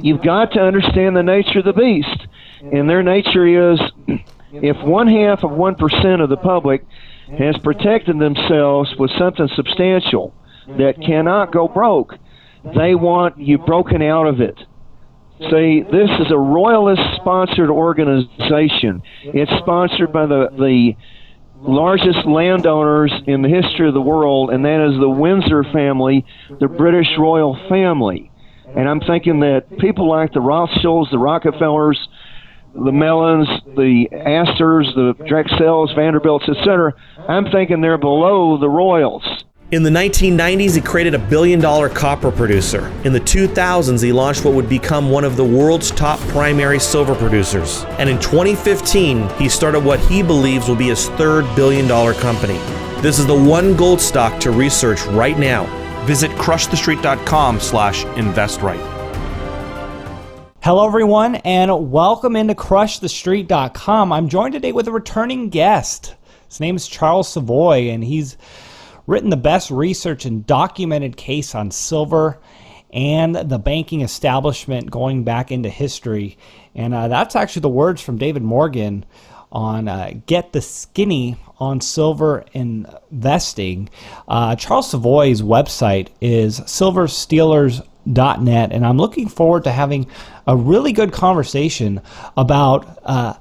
you've got to understand the nature of the beast. And their nature is, if 0.5% of the public has protected themselves with something substantial that cannot go broke, they want you broken out of it. See, this is a royalist-sponsored organization. It's sponsored by the largest landowners in the history of the world, and that is the Windsor family, the British royal family. And I'm thinking that people like the Rothschilds, the Rockefellers, the Mellons, the Astors, the Drexels, Vanderbilts, etc., I'm thinking they're below the royals. In the 1990s, he created a billion-dollar copper producer. In the 2000s, he launched what would become one of the world's top primary silver producers. And in 2015, he started what he believes will be his third billion-dollar company. This is the one gold stock to research right now. Visit crushthestreet.com/investright. Hello, everyone, and welcome into crushthestreet.com. I'm joined today with a returning guest. His name is Charles Savoie, and he's written the best research and documented case on silver and the banking establishment going back into history. And that's actually the words from David Morgan on Get the Skinny on Silver Investing. Charles Savoie's website is silverstealers.net, and I'm looking forward to having a really good conversation about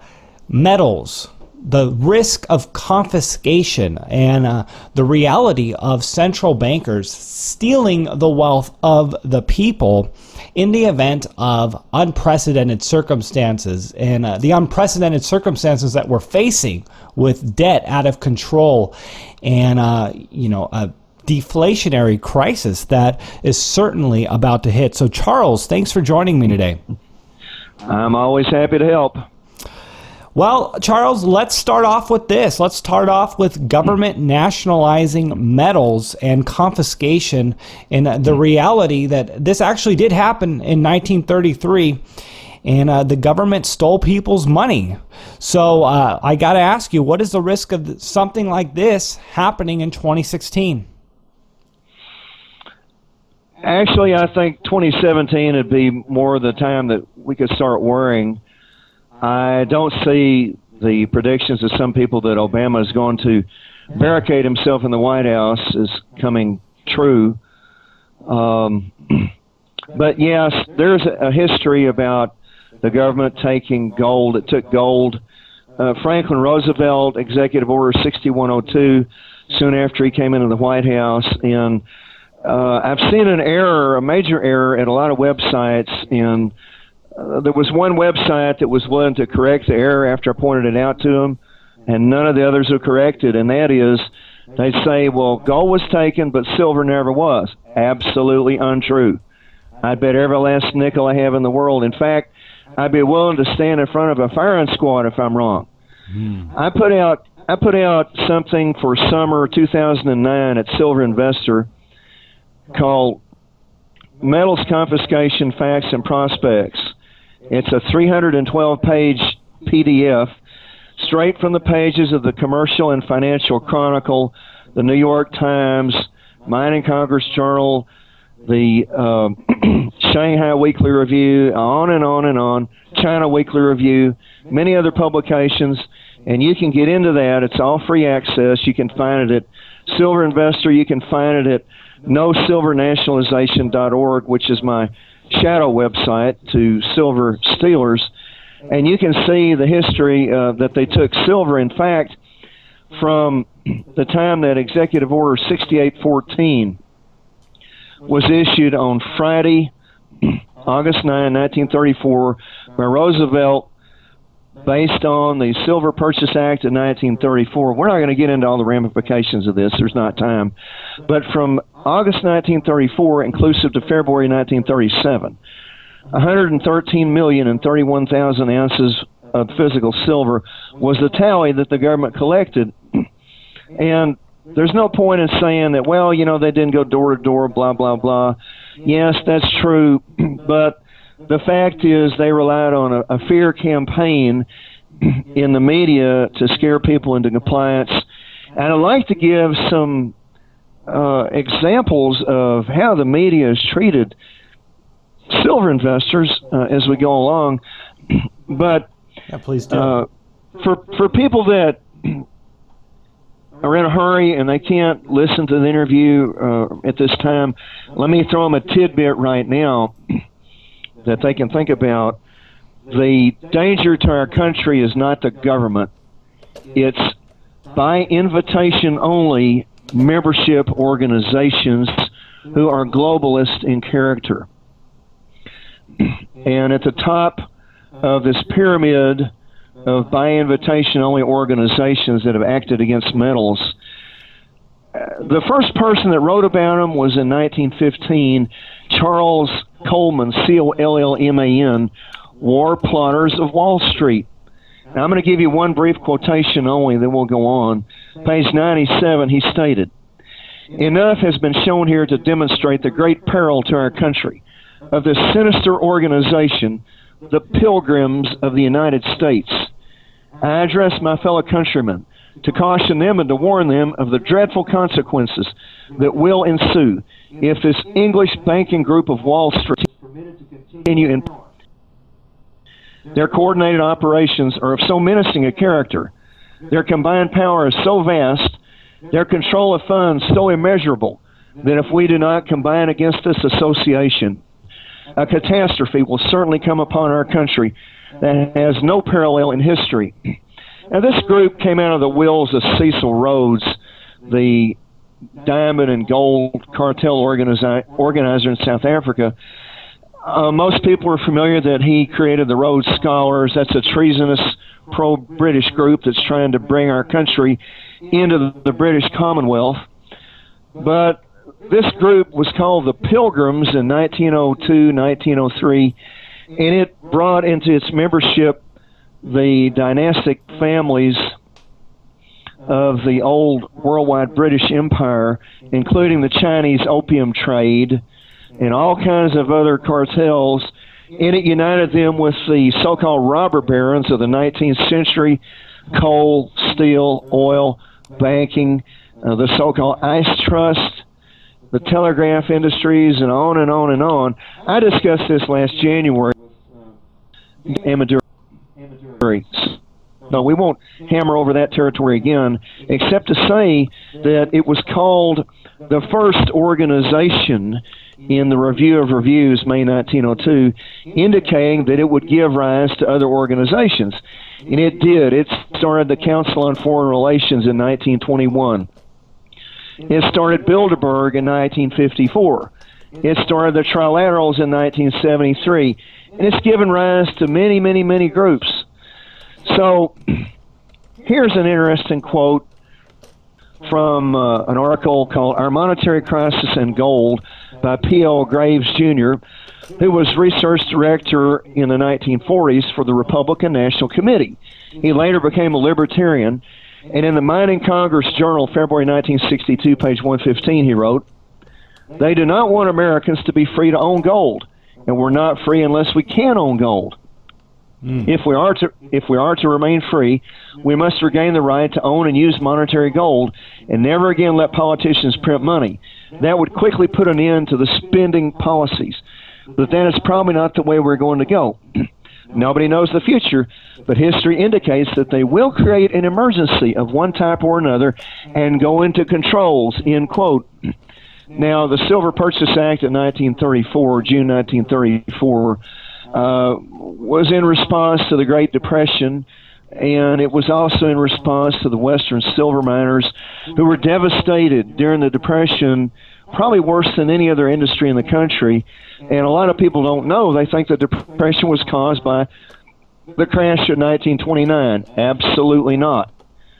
metals, the risk of confiscation, and the reality of central bankers stealing the wealth of the people in the event of unprecedented circumstances, and the unprecedented circumstances that we're facing with debt out of control and a deflationary crisis that is certainly about to hit. So Charles, thanks for joining me today. I'm always happy to help. Well, Charles, let's start off with this. Let's start off with government nationalizing metals and confiscation, and the reality that this actually did happen in 1933, and the government stole people's money. So I got to ask you, what is the risk of something like this happening in 2016? Actually, I think 2017 would be more the time that we could start worrying. I don't see the predictions of some people that Obama is going to barricade himself in the White House as coming true. But yes, there's a history about the government taking gold. It took gold. Franklin Roosevelt, Executive Order 6102, soon after he came into the White House. And I've seen an error, a major error at a lot of websites, and there was one website that was willing to correct the error after I pointed it out to them, and none of the others are corrected, and that is, they say, well, gold was taken, but silver never was. Absolutely untrue. I'd bet every last nickel I have in the world. In fact, I'd be willing to stand in front of a firing squad if I'm wrong. I put out something for summer 2009 at Silver Investor called Metals Confiscation Facts and Prospects. It's a 312-page PDF straight from the pages of the Commercial and Financial Chronicle, the New York Times, Mining Congress Journal, the Shanghai Weekly Review, on and on and on, China Weekly Review, many other publications, and you can get into that. It's all free access. You can find it at Silver Investor. You can find it at nosilvernationalization.org, which is my shadow website to silver stealers, and you can see the history that they took silver. In fact, from the time that Executive Order 6814 was issued on Friday, August 9, 1934, by Roosevelt, based on the Silver Purchase Act of 1934. We're not going to get into all the ramifications of this. There's not time. But from August 1934, inclusive to February 1937, 113,031,000 ounces of physical silver was the tally that the government collected. And there's no point in saying that, well, they didn't go door to door, blah, blah, blah. Yes, that's true, but the fact is they relied on a fear campaign in the media to scare people into compliance. And I'd like to give some examples of how the media has treated silver investors as we go along. But yeah, please do. For people that are in a hurry and they can't listen to the interview at this time, let me throw them a tidbit right now that they can think about. The danger to our country is not the government. It's by invitation only membership organizations who are globalist in character. And at the top of this pyramid of by invitation only organizations that have acted against metals, the first person that wrote about them was in 1915, Charles Coleman, Collman, War Plotters of Wall Street. Now, I'm going to give you one brief quotation only, then we'll go on. Page 97, he stated, "Enough has been shown here to demonstrate the great peril to our country of this sinister organization, the Pilgrims of the United States. I address my fellow countrymen to caution them and to warn them of the dreadful consequences that will ensue if this English banking group of Wall Street is permitted to continue in power. Their coordinated operations are of so menacing a character, their combined power is so vast, their control of funds so immeasurable, that if we do not combine against this association, a catastrophe will certainly come upon our country that has no parallel in history." Now, this group came out of the wills of Cecil Rhodes, the diamond and gold cartel organizer in South Africa. Most people are familiar that he created the Rhodes Scholars. That's a treasonous pro-British group that's trying to bring our country into the British Commonwealth. But this group was called the Pilgrims in 1902, 1903, and it brought into its membership the dynastic families of the old worldwide British Empire, including the Chinese opium trade and all kinds of other cartels, and it united them with the so-called robber barons of the 19th century, coal, steel, oil, banking, the so-called ice trust, the telegraph industries, and on and on and on. I discussed this last January. No, we won't hammer over that territory again, except to say that it was called the first organization in the Review of Reviews, May 1902, indicating that it would give rise to other organizations. And it did. It started the Council on Foreign Relations in 1921. It started Bilderberg in 1954. It started the Trilaterals in 1973. And it's given rise to many, many, many groups. So here's an interesting quote from an article called Our Monetary Crisis and Gold by P.L. Graves, Jr., who was research director in the 1940s for the Republican National Committee. He later became a libertarian, and in the Mining Congress Journal, February 1962, page 115, he wrote, "They do not want Americans to be free to own gold, and we're not free unless we can own gold. If we are to remain free, we must regain the right to own and use monetary gold, and never again let politicians print money. That would quickly put an end to the spending policies. But that is probably not the way we're going to go. Nobody knows the future, but history indicates that they will create an emergency of one type or another and go into controls," end quote. Now, the Silver Purchase Act of 1934, June 1934, was in response to the Great Depression, and it was also in response to the Western silver miners who were devastated during the Depression, probably worse than any other industry in the country. And a lot of people don't know. They think the Depression was caused by the crash of 1929. Absolutely not.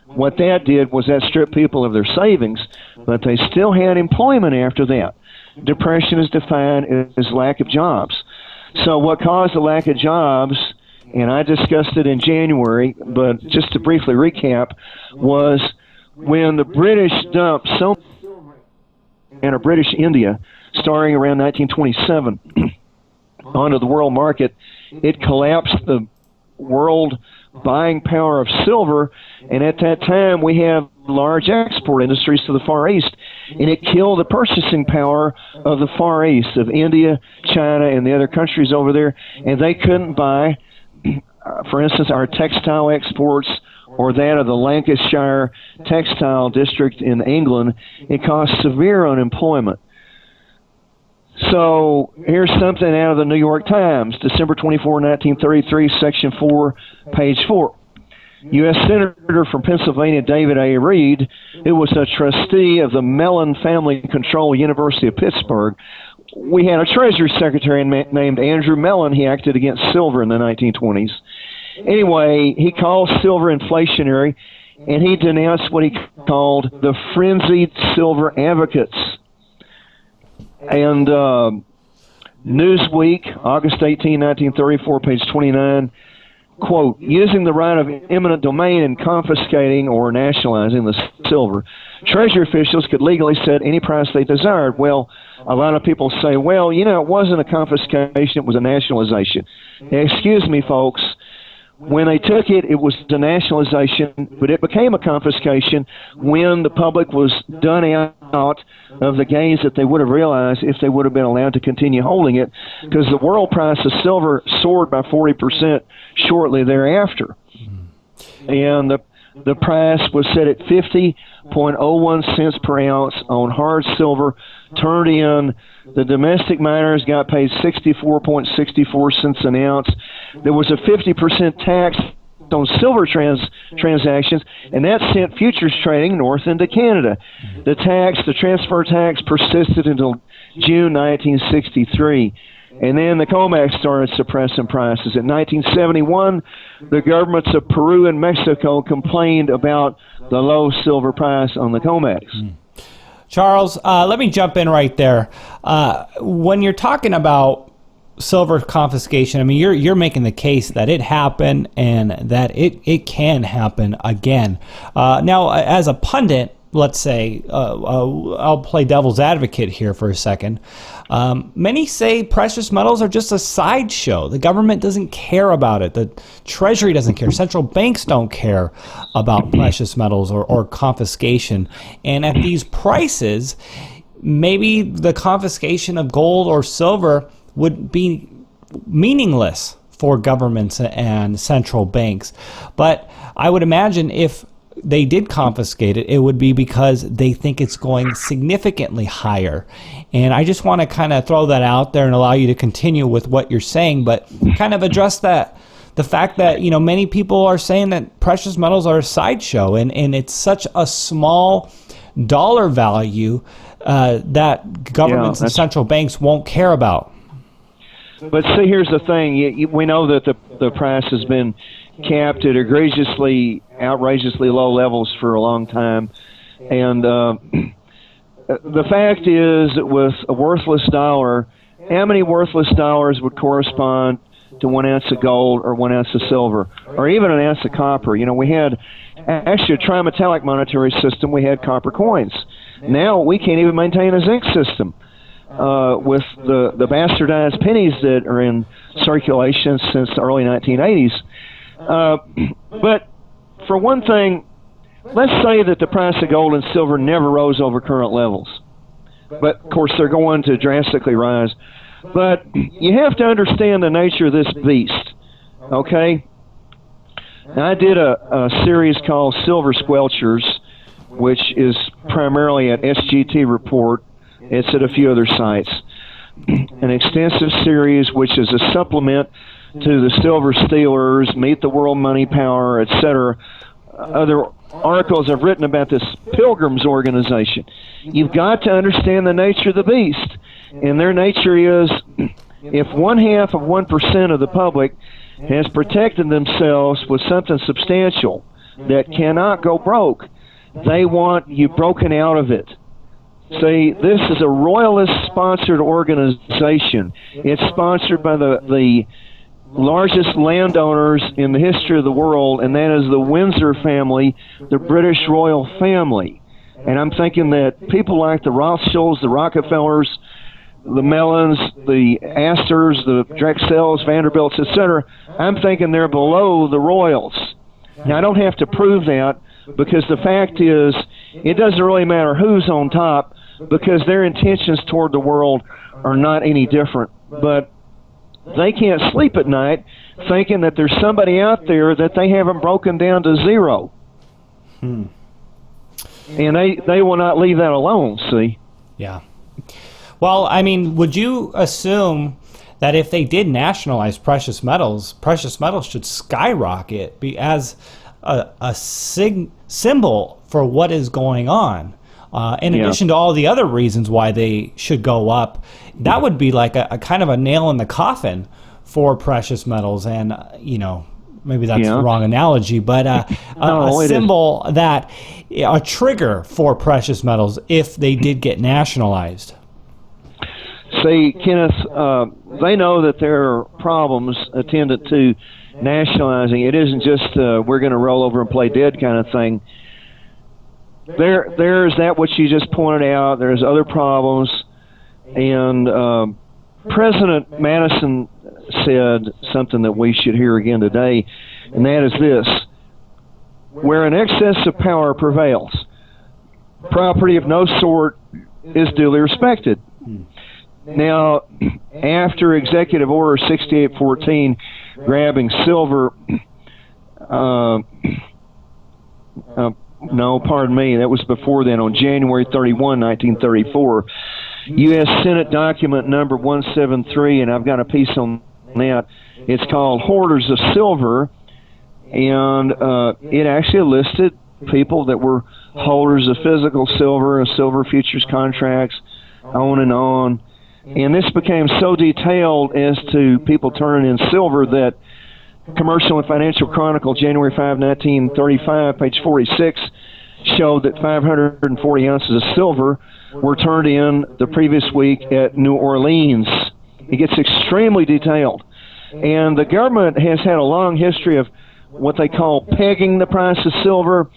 What that did was that stripped people of their savings, but they still had employment after that. Depression is defined as lack of jobs. So what caused the lack of jobs, and I discussed it in January, but just to briefly recap, was when the British dumped so much in a British India, starting around 1927, onto the world market, it collapsed the world buying power of silver, and at that time we have large export industries to the Far East, and it killed the purchasing power of the Far East, of India, China, and the other countries over there, and they couldn't buy, for instance, our textile exports or that of the Lancashire textile district in England. It caused severe unemployment. So here's something out of the New York Times, December 24, 1933, Section 4, page 4. U.S. Senator from Pennsylvania David A. Reed, who was a trustee of the Mellon family-controlled University of Pittsburgh. We had a Treasury Secretary named Andrew Mellon. He acted against silver in the 1920s. Anyway, he called silver inflationary, and he denounced what he called the frenzied silver advocates. And Newsweek, August 18, 1934, page 29, quote, using the right of eminent domain and confiscating or nationalizing the silver, Treasury officials could legally set any price they desired. Well, a lot of people say, well, you know, it wasn't a confiscation, it was a nationalization. Excuse me, folks. When they took it, it was a nationalization, but it became a confiscation when the public was done out of the gains that they would have realized if they would have been allowed to continue holding it, because the world price of silver soared by 40% shortly thereafter. And the price was set at 50.01 cents per ounce on hard silver turned in. The domestic miners got paid 64.64 cents an ounce. There was a 50% tax on silver transactions, and that sent futures trading north into Canada. The transfer tax persisted until June 1963. And then the COMEX started suppressing prices. In 1971, the governments of Peru and Mexico complained about the low silver price on the COMEX. Charles, let me jump in right there. When you're talking about silver confiscation, I mean, you're making the case that it happened and that it can happen again. Now, as a pundit, let's say, I'll play devil's advocate here for a second. Many say precious metals are just a sideshow. The government doesn't care about it. The Treasury doesn't care. Central banks don't care about precious metals or confiscation. And at these prices, maybe the confiscation of gold or silver would be meaningless for governments and central banks. But I would imagine if they did confiscate it, it would be because they think it's going significantly higher. And I just want to kind of throw that out there and allow you to continue with what you're saying, but kind of address that, the fact that, you know, many people are saying that precious metals are a sideshow, and it's such a small dollar value that governments and central banks won't care about. But see, here's the thing. We know that the price has been capped at outrageously low levels for a long time. And the fact is that with a worthless dollar, how many worthless dollars would correspond to 1 ounce of gold or 1 ounce of silver or even an ounce of copper? You know, we had actually a trimetallic monetary system. We had copper coins. Now we can't even maintain a zinc system. With the bastardized pennies that are in circulation since the early 1980s. But for one thing, let's say that the price of gold and silver never rose over current levels. But, of course, they're going to drastically rise. But you have to understand the nature of this beast, okay? Now, I did a series called Silver Squelchers, which is primarily an SGT report. It's at a few other sites. An extensive series which is a supplement to the Silver Stealers, Meet the World Money Power, etc. Other articles I've written about this Pilgrims organization. You've got to understand the nature of the beast. And their nature is, if 0.5% of the public has protected themselves with something substantial that cannot go broke, they want you broken out of it. See, this is a royalist-sponsored organization. It's sponsored by the largest landowners in the history of the world, and that is the Windsor family, the British royal family. And I'm thinking that people like the Rothschilds, the Rockefellers, the Mellons, the Astors, the Drexels, Vanderbilts, etc., I'm thinking they're below the royals. Now, I don't have to prove that, because the fact is, it doesn't really matter who's on top because their intentions toward the world are not any different. But they can't sleep at night thinking that there's somebody out there that they haven't broken down to zero. And they will not leave that alone, see? Yeah. Well, I mean, would you assume that if they did nationalize precious metals should skyrocket as a symbol for what is going on? In addition to all the other reasons why they should go up, that would be like a kind of a nail in the coffin for precious metals. And, maybe that's the wrong analogy, but a symbol that a trigger for precious metals if they did get nationalized. See, Kenneth, they know that there are problems attendant to nationalizing. It isn't just we're going to roll over and play dead kind of thing. There's that what you just pointed out. There's other problems. And President Madison said something that we should hear again today, and that is this: where an excess of power prevails, property of no sort is duly respected. Now, after Executive Order 6814 grabbing silver, no, pardon me, that was before then, on January 31, 1934, U.S. Senate document number 173, and I've got a piece on that. It's called Hoarders of Silver, and it actually listed people that were holders of physical silver and silver futures contracts, on and on. And this became so detailed as to people turning in silver that Commercial and Financial Chronicle, January 5, 1935, page 46, showed that 540 ounces of silver were turned in the previous week at New Orleans. It gets extremely detailed. And the government has had a long history of what they call pegging the price of silver.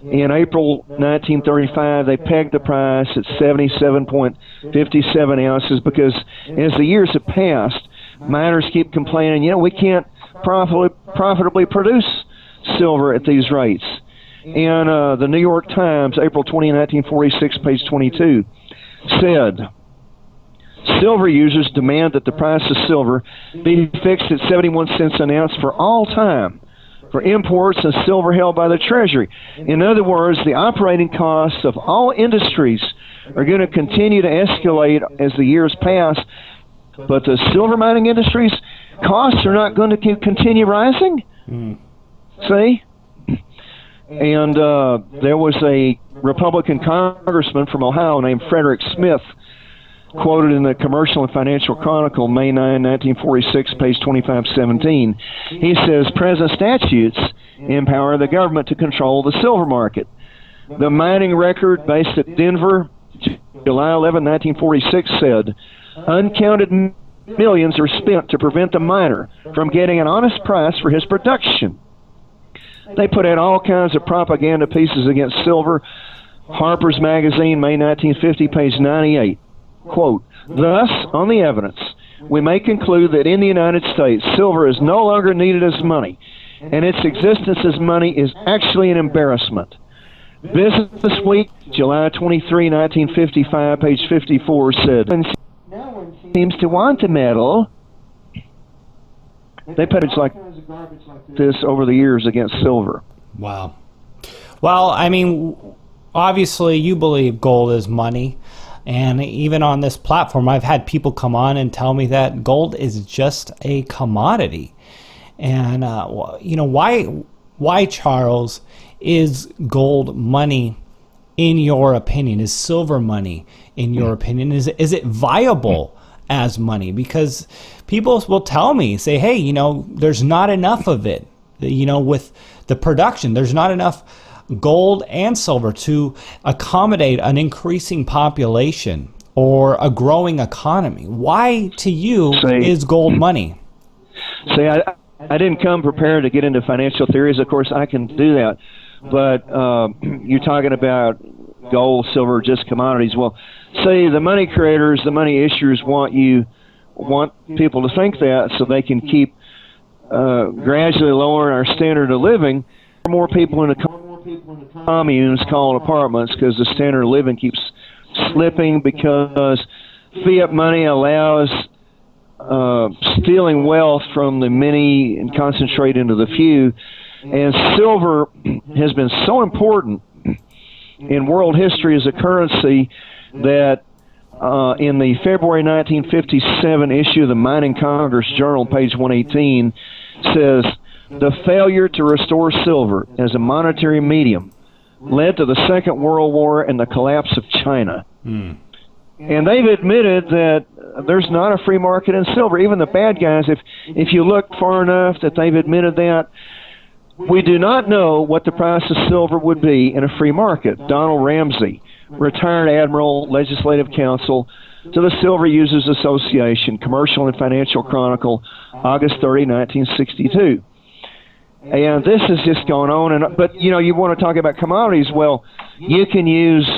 In April 1935, they pegged the price at 77.57 ounces because as the years have passed, miners keep complaining, we can't profitably produce silver at these rates. And the New York Times, April 20, 1946, page 22, said, silver users demand that the price of silver be fixed at 71 cents an ounce for all time for imports and silver held by the Treasury. In other words, the operating costs of all industries are going to continue to escalate as the years pass, but the silver mining industry's costs are not going to continue rising. See? And there was a Republican congressman from Ohio named Frederick Smith, quoted in the Commercial and Financial Chronicle, May 9, 1946, page 2517. He says, present statutes empower the government to control the silver market. The mining record based at Denver, July 11, 1946, said, uncounted millions are spent to prevent the miner from getting an honest price for his production. They put out all kinds of propaganda pieces against silver. Harper's Magazine, May 1950, page 98. Quote, thus, on the evidence, we may conclude that in the United States, silver is no longer needed as money, and its existence as money is actually an embarrassment. Business Week, July 23, 1955, page 54, said, no one seems to want the metal. They put it like this over the years against silver. Wow. Well, I mean, obviously you believe gold is money. And even on this platform, I've had people come on and tell me that gold is just a commodity. And, why, Charles, is gold money in your opinion? Is silver money in your opinion? Is it viable as money? Because people will tell me, say, hey, there's not enough of it. With the production, there's not enough gold and silver to accommodate an increasing population or a growing economy. Why, to you, is gold money? See, I didn't come prepared to get into financial theories. Of course, I can do that. But you're talking about gold, silver, just commodities. Well, say the money creators, the money issuers want people to think that so they can keep gradually lowering our standard of living. More people in the communes called apartments because the standard of living keeps slipping because fiat money allows stealing wealth from the many and concentrate into the few. And silver has been so important in world history as a currency that in the February 1957 issue of the Mining Congress Journal, page 118, says, "The failure to restore silver as a monetary medium led to the Second World War and the collapse of China." And they've admitted that there's not a free market in silver. Even the bad guys, if you look far enough, that they've admitted that. We do not know what the price of silver would be in a free market. Donald Ramsey, retired admiral, legislative counsel to the Silver Users Association, Commercial and Financial Chronicle, August 30, 1962. And this is just going on. But, you want to talk about commodities. Well, you can use,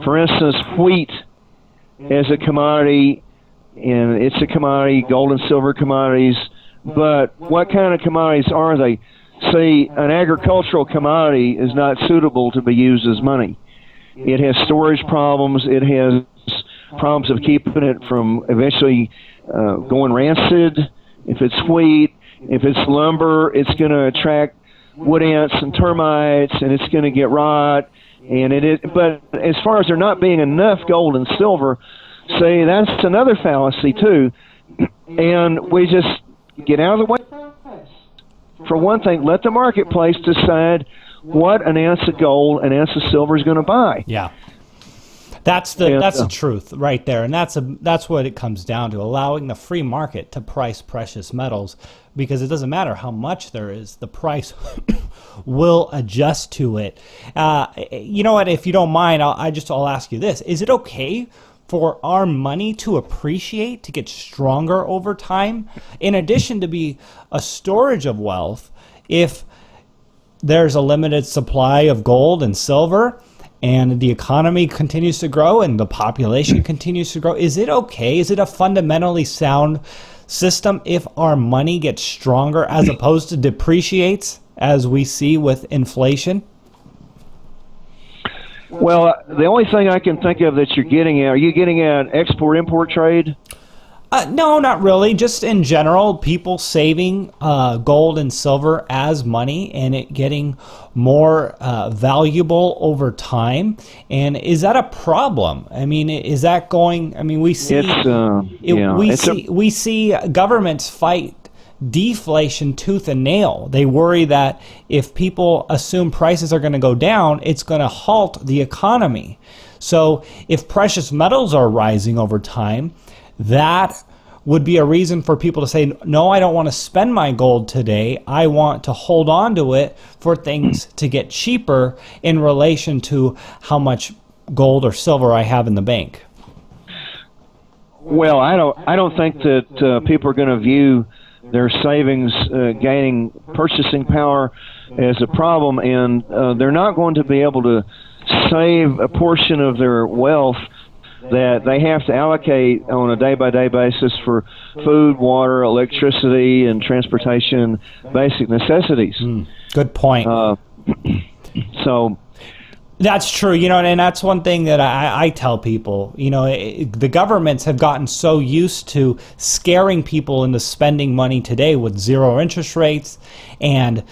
for instance, wheat as a commodity, and it's a commodity, gold and silver commodities. But what kind of commodities are they? See, an agricultural commodity is not suitable to be used as money. It has storage problems. It has problems of keeping it from eventually going rancid. If it's wheat, if it's lumber, it's going to attract wood ants and termites, and it's going to get rot. But as far as there not being enough gold and silver, see, that's another fallacy too. And we just get out of the way. For one thing, let the marketplace decide what an ounce of gold, an ounce of silver is going to buy. Yeah, that's the truth right there, and that's what it comes down to: allowing the free market to price precious metals, because it doesn't matter how much there is, the price will adjust to it. You know what? If you don't mind, I'll ask you this: is it okay for our money to appreciate, to get stronger over time, in addition to be a storage of wealth, if there's a limited supply of gold and silver and the economy continues to grow and the population continues to grow? Is it okay? Is it a fundamentally sound system if our money gets stronger as opposed to depreciates, as we see with inflation? Well, the only thing I can think of that you're getting at, are you getting at export-import trade? No, not really. Just in general, people saving gold and silver as money and it getting more valuable over time. And is that a problem? I mean, is that going? I mean, we see we see governments fight deflation tooth and nail. They worry that if people assume prices are going to go down, it's going to halt the economy. So if precious metals are rising over time, that would be a reason for people to say, no, I don't want to spend my gold today. I want to hold on to it for things to get cheaper in relation to how much gold or silver I have in the bank. Well, I don't think that people are going to view their savings gaining purchasing power as a problem, and they're not going to be able to save a portion of their wealth that they have to allocate on a day-by-day basis for food, water, electricity, and transportation, basic necessities. Good point. So that's true, and that's one thing that I tell people. The governments have gotten so used to scaring people into spending money today with zero interest rates and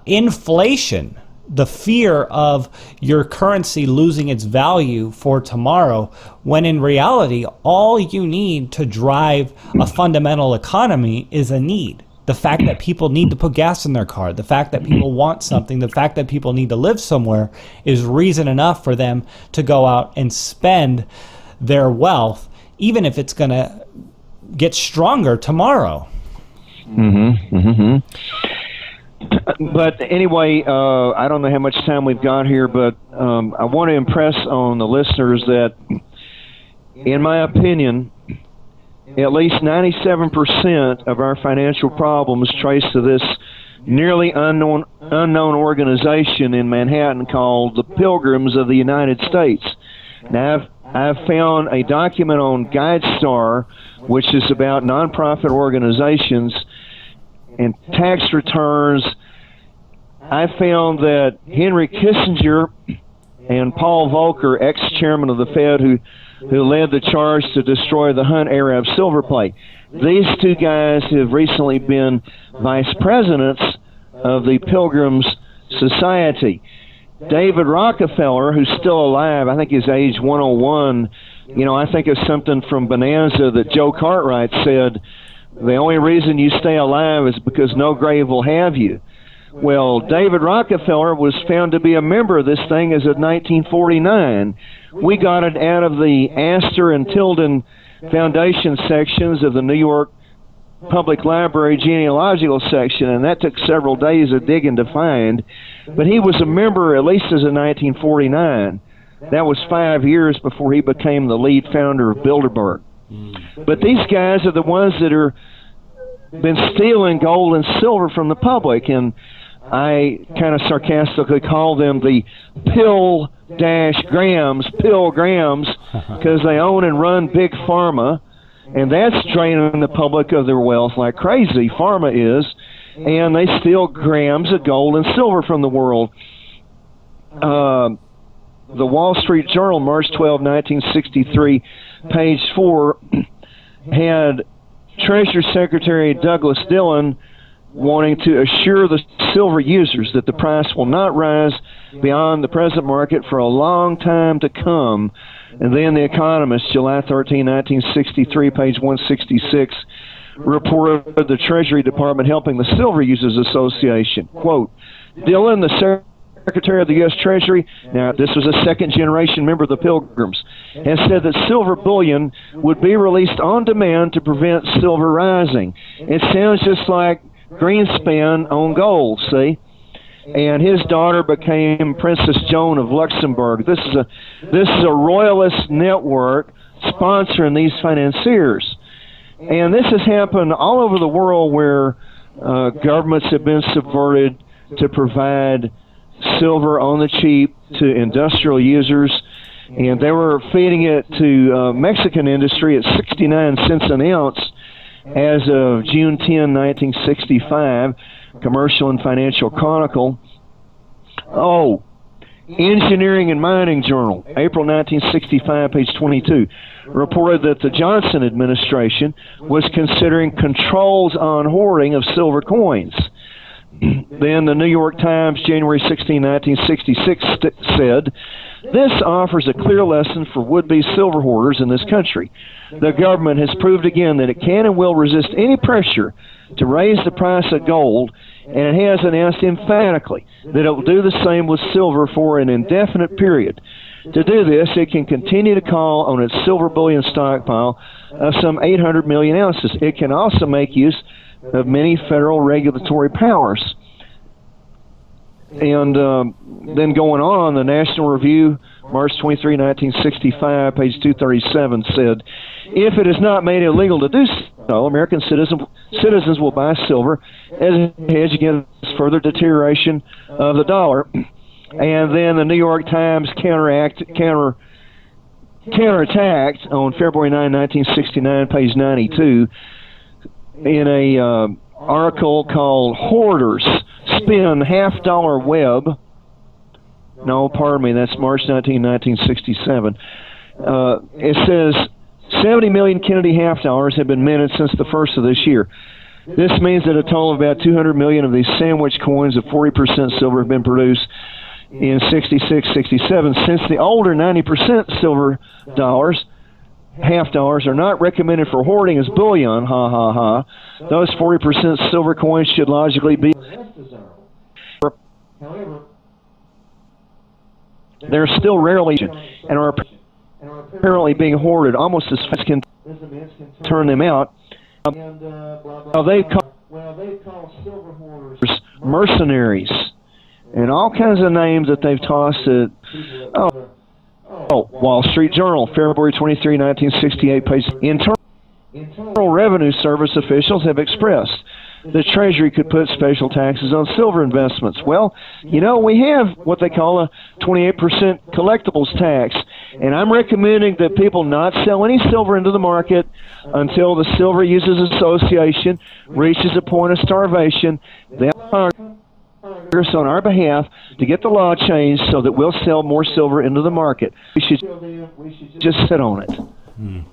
inflation, the fear of your currency losing its value for tomorrow, when in reality, all you need to drive a fundamental economy is a need. The fact that people need to put gas in their car, the fact that people want something, the fact that people need to live somewhere is reason enough for them to go out and spend their wealth, even if it's going to get stronger tomorrow. But anyway, I don't know how much time we've got here, but I want to impress on the listeners that, in my opinion, at least 97% of our financial problems trace to this nearly unknown organization in Manhattan called the Pilgrims of the United States. Now, I've found a document on GuideStar, which is about nonprofit organizations and tax returns. I found that Henry Kissinger and Paul Volcker, ex-chairman of the Fed, who led the charge to destroy the Hunt Arab silver plate, these two guys have recently been vice presidents of the Pilgrims Society. David Rockefeller, who's still alive, I think he's age 101, I think it's something from Bonanza that Joe Cartwright said, the only reason you stay alive is because no grave will have you. Well, David Rockefeller was found to be a member of this thing as of 1949. We got it out of the Astor and Tilden Foundation sections of the New York Public Library genealogical section, and that took several days of digging to find. But he was a member at least as of 1949. That was 5 years before he became the lead founder of Bilderberg. But these guys are the ones that are been stealing gold and silver from the public, and I kind of sarcastically call them the pill-grams, because they own and run big pharma, and that's draining the public of their wealth like crazy. Pharma is, and they steal grams of gold and silver from the world. The Wall Street Journal, March 12, 1963, page 4, had Treasury Secretary Douglas Dillon wanting to assure the silver users that the price will not rise beyond the present market for a long time to come. And then The Economist, July 13, 1963, page 166, reported the Treasury Department helping the Silver Users Association. Quote, Dillon, the Secretary of the U.S. Treasury, now this was a second-generation member of the Pilgrims, has said that silver bullion would be released on demand to prevent silver rising. It sounds just like Greenspan on gold, see? And his daughter became Princess Joan of Luxembourg. This is a royalist network sponsoring these financiers. And this has happened all over the world where governments have been subverted to provide silver on the cheap to industrial users, and they were feeding it to Mexican industry at 69 cents an ounce as of June 10, 1965, Commercial and Financial Chronicle. Oh, Engineering and Mining Journal, April 1965, page 22, reported that the Johnson administration was considering controls on hoarding of silver coins. Then the New York Times, January 16, 1966, said, this offers a clear lesson for would-be silver hoarders in this country. The government has proved again that it can and will resist any pressure to raise the price of gold, and it has announced emphatically that it will do the same with silver for an indefinite period. To do this, it can continue to call on its silver bullion stockpile of some 800 million ounces. It can also make use of many federal regulatory powers. And then going on, the National Review, March 23, 1965, page 237, said, if it is not made illegal to do so, American citizens will buy silver as a hedge against further deterioration of the dollar. And then the New York Times counterattacked on February 9, 1969, page 92, in a article called Hoarders Spin Half-Dollar Web. No, pardon me, that's March 19, 1967. It says 70 million Kennedy half-dollars have been minted since the first of this year. This means that a total of about 200 million of these sandwich coins of 40% silver have been produced in 66, 67. Since the older 90% silver dollars, half-dollars, are not recommended for hoarding as bullion, ha ha ha, those 40% silver coins should logically be. However, they're still rarely and are apparently being hoarded almost as fast can turn them out. They call silver hoarders mercenaries and all kinds of names that they've tossed at. Wall Street Journal, February 23, 1968, page. Internal Revenue Service officials have expressed the Treasury could put special taxes on silver investments. Well, we have what they call a 28% collectibles tax, and I'm recommending that people not sell any silver into the market until the Silver Users Association reaches a point of starvation. Then on our behalf to get the law changed so that we'll sell more silver into the market. We should just sit on it.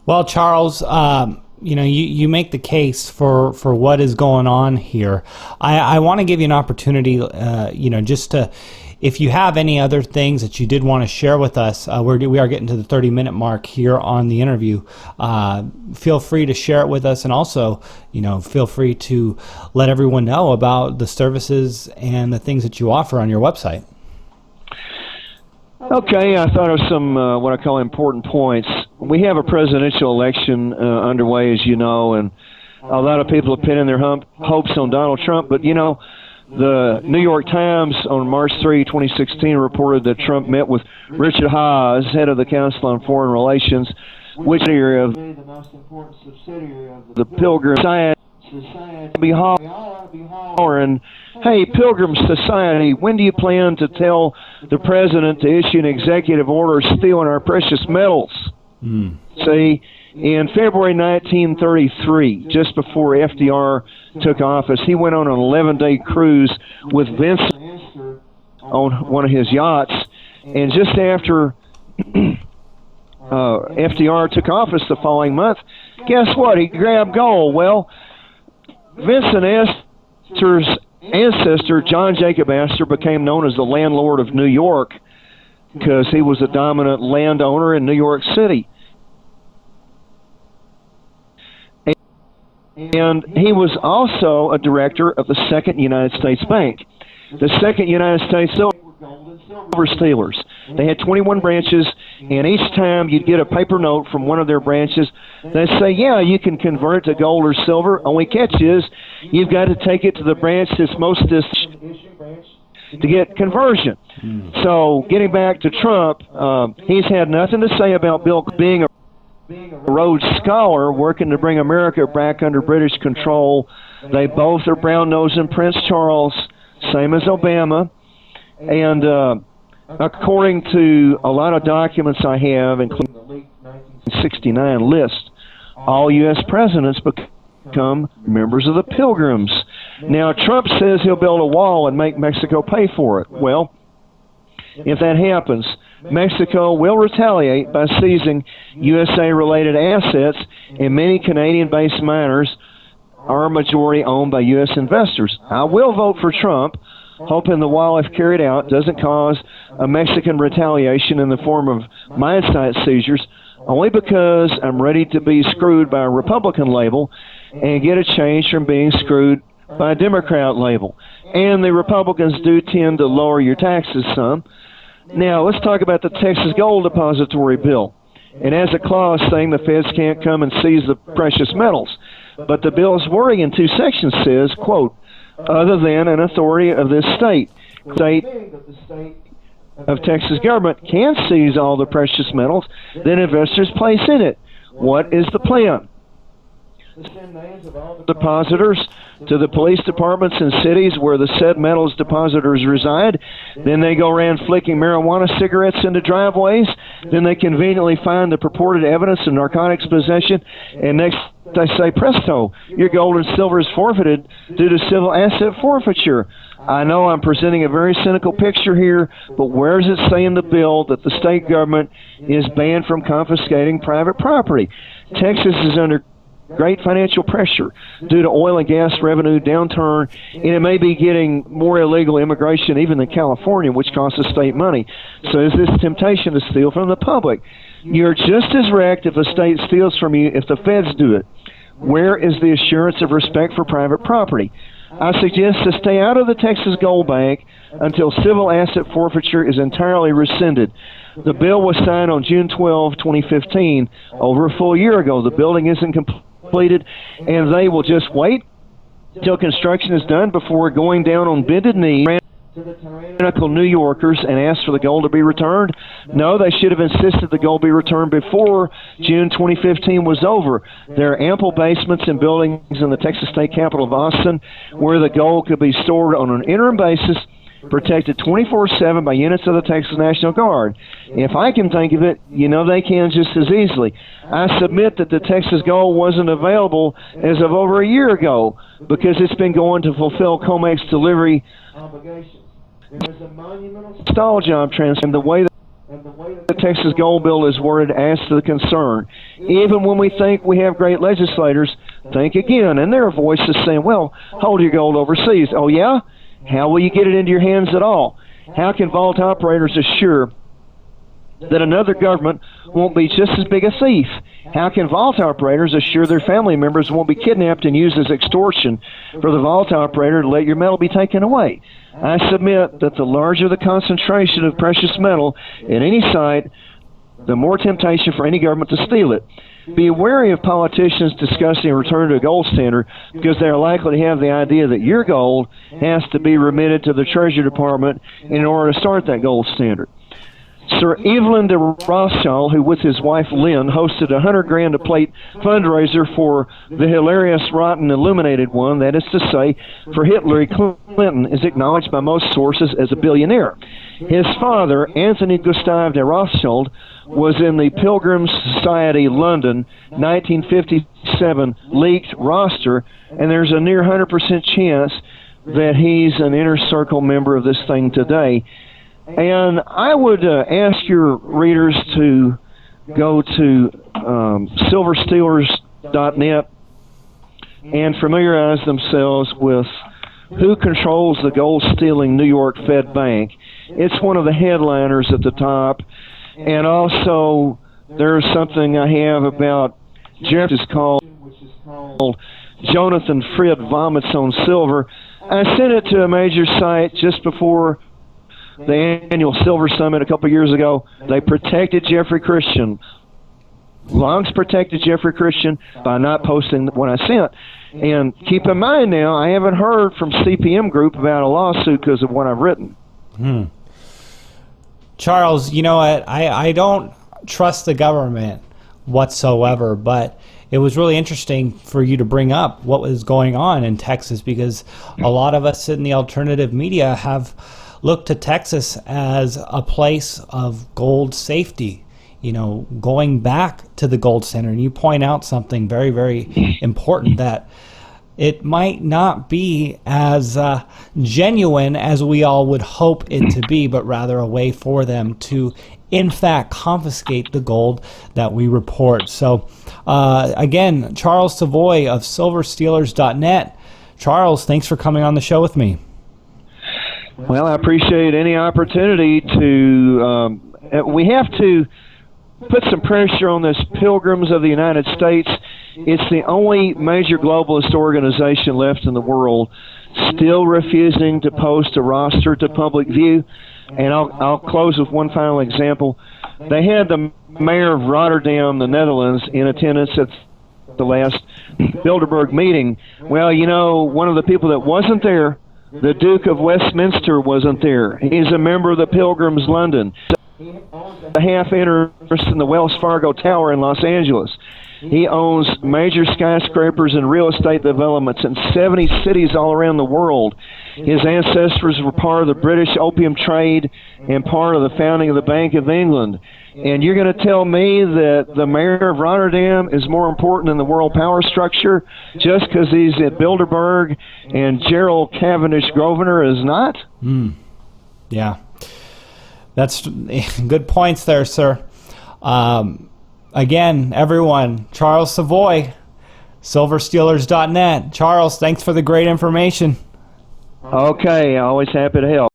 Well, Charles, you make the case for what is going on here. I want to give you an opportunity, just to, if you have any other things that you did want to share with us, we are getting to the 30-minute mark here on the interview. Feel free to share it with us, and also, feel free to let everyone know about the services and the things that you offer on your website. Okay, I thought of some what I call important points. We have a presidential election underway, as you know, and a lot of people have pinned their hopes on Donald Trump, but the New York Times on March 3, 2016 reported that Trump met with Richard Haas, head of the Council on Foreign Relations, which area of the most important subsidiary of the Pilgrim Society. Be hollering, hey, Pilgrim Society, when do you plan to tell the president to issue an executive order stealing our precious metals? See, in February 1933, just before FDR took office, he went on an 11-day cruise with Vincent on one of his yachts, and just after FDR took office the following month, guess what? He grabbed gold. Well, Vincent Astor's ancestor, John Jacob Astor, became known as the landlord of New York because he was a dominant landowner in New York City. And he was also a director of the Second United States Bank. The Second United States Silver Stealers. They had 21 branches, and each time you'd get a paper note from one of their branches, they'd say, yeah, you can convert it to gold or silver. Only catch is, you've got to take it to the branch that's most distant to get conversion. So, getting back to Trump, he's had nothing to say about Bill being a Rhodes Scholar working to bring America back under British control. They both are brown-nosing Prince Charles, same as Obama. And according to a lot of documents I have, including the late 1969 list, all U.S. presidents become members of the Pilgrims. Now, Trump says he'll build a wall and make Mexico pay for it. Well, if that happens, Mexico will retaliate by seizing USA-related assets, and many Canadian-based miners are majority owned by U.S. investors. I will vote for Trump, hoping the wall, if carried out, doesn't cause a Mexican retaliation in the form of mine site seizures, only because I'm ready to be screwed by a Republican label and get a change from being screwed by a Democrat label. And the Republicans do tend to lower your taxes some. Now, let's talk about the Texas Gold Depository Bill. It has a clause saying the feds can't come and seize the precious metals. But the bill's wording in two sections says, quote, other than an authority of this state of Texas government can seize all the precious metals that investors place in it. What is the plan? Send names of all depositors to the police departments in cities where the said metals depositors reside. Then they go around flicking marijuana cigarettes into driveways. Then they conveniently find the purported evidence of narcotics possession, and next they say, presto, your gold and silver is forfeited due to civil asset forfeiture. I know I'm presenting a very cynical picture here, but where does it say in the bill that the state government is banned from confiscating private property? Texas is under great financial pressure due to oil and gas revenue downturn, and it may be getting more illegal immigration even than California, which costs the state money. So there's this temptation to steal from the public. You're just as wrecked if a state steals from you if the feds do it. Where is the assurance of respect for private property? I suggest to stay out of the Texas Gold Bank until civil asset forfeiture is entirely rescinded. The bill was signed on June 12, 2015, over a full year ago. The building isn't completed, and they will just wait till construction is done before going down on bended knee to the tyrannical New Yorkers and ask for the gold to be returned. No, they should have insisted the gold be returned before June 2015 was over. There are ample basements and buildings in the Texas state capital of Austin where the gold could be stored on an interim basis protected 24/7 by units of the Texas National Guard. If I can think of it, you know they can just as easily. I submit that the Texas Gold wasn't available as of over a year ago because it's been going to fulfill COMEX delivery obligations. There's a monumental stall job transfer in the way that the Texas Gold Bill is worded as to the concern. Even when we think we have great legislators, think again, and there are voices saying, well, hold your gold overseas. Oh, yeah? How will you get it into your hands at all? How can vault operators assure that another government won't be just as big a thief? How can vault operators assure their family members won't be kidnapped and used as extortion for the vault operator to let your metal be taken away? I submit that the larger the concentration of precious metal at any site, the more temptation for any government to steal it. Be wary of politicians discussing a return to a gold standard because they are likely to have the idea that your gold has to be remitted to the Treasury Department in order to start that gold standard. Sir Evelyn de Rothschild, who with his wife Lynn hosted a $100,000 a plate fundraiser for the hilarious Rotten Illuminated one, that is to say, for Hillary Clinton, is acknowledged by most sources as a billionaire. His father, Anthony Gustave de Rothschild, was in the Pilgrims Society London 1957 leaked roster, and there's a near 100% chance that he's an inner circle member of this thing today. And I would ask your readers to go to silverstealers.net and familiarize themselves with who controls the gold-stealing New York Fed Bank. It's one of the headliners at the top. And also, there's something I have about Jeff is called Jonathan Frid Vomits on Silver. I sent it to a major site just before the annual Silver Summit a couple of years ago. They protected Jeffrey Christian. Longs protected Jeffrey Christian by not posting what I sent. And keep in mind now, I haven't heard from CPM Group about a lawsuit because of what I've written. Charles, you know what? I don't trust the government whatsoever, but it was really interesting for you to bring up what was going on in Texas because a lot of us in the alternative media have looked to Texas as a place of gold safety, you know, going back to the gold standard. And you point out something very, very important, that it might not be as genuine as we all would hope it to be, but rather a way for them to, in fact, confiscate the gold that we report. So, again, Charles Savoie of silverstealers.net. Charles, thanks for coming on the show with me. Well, I appreciate any opportunity to, we have to put some pressure on this Pilgrims of the United States. It's the only major globalist organization left in the world still refusing to post a roster to public view. And I'll close with one final example. They had the mayor of Rotterdam, the Netherlands, in attendance at the last Bilderberg meeting. Well, you know, one of the people that wasn't there, the Duke of Westminster, wasn't there. He's a member of the Pilgrims London. A half interest in the Wells Fargo Tower in Los Angeles. He owns major skyscrapers and real estate developments in 70 cities all around the world. His ancestors were part of the British opium trade and part of the founding of the Bank of England. And you're going to tell me that the mayor of Rotterdam is more important than the world power structure just because he's at Bilderberg and Gerald Cavendish Grosvenor is not? Yeah. That's good points there, sir. Again, everyone, Charles Savoie, silverstealers.net. Charles, thanks for the great information. Okay, always happy to help.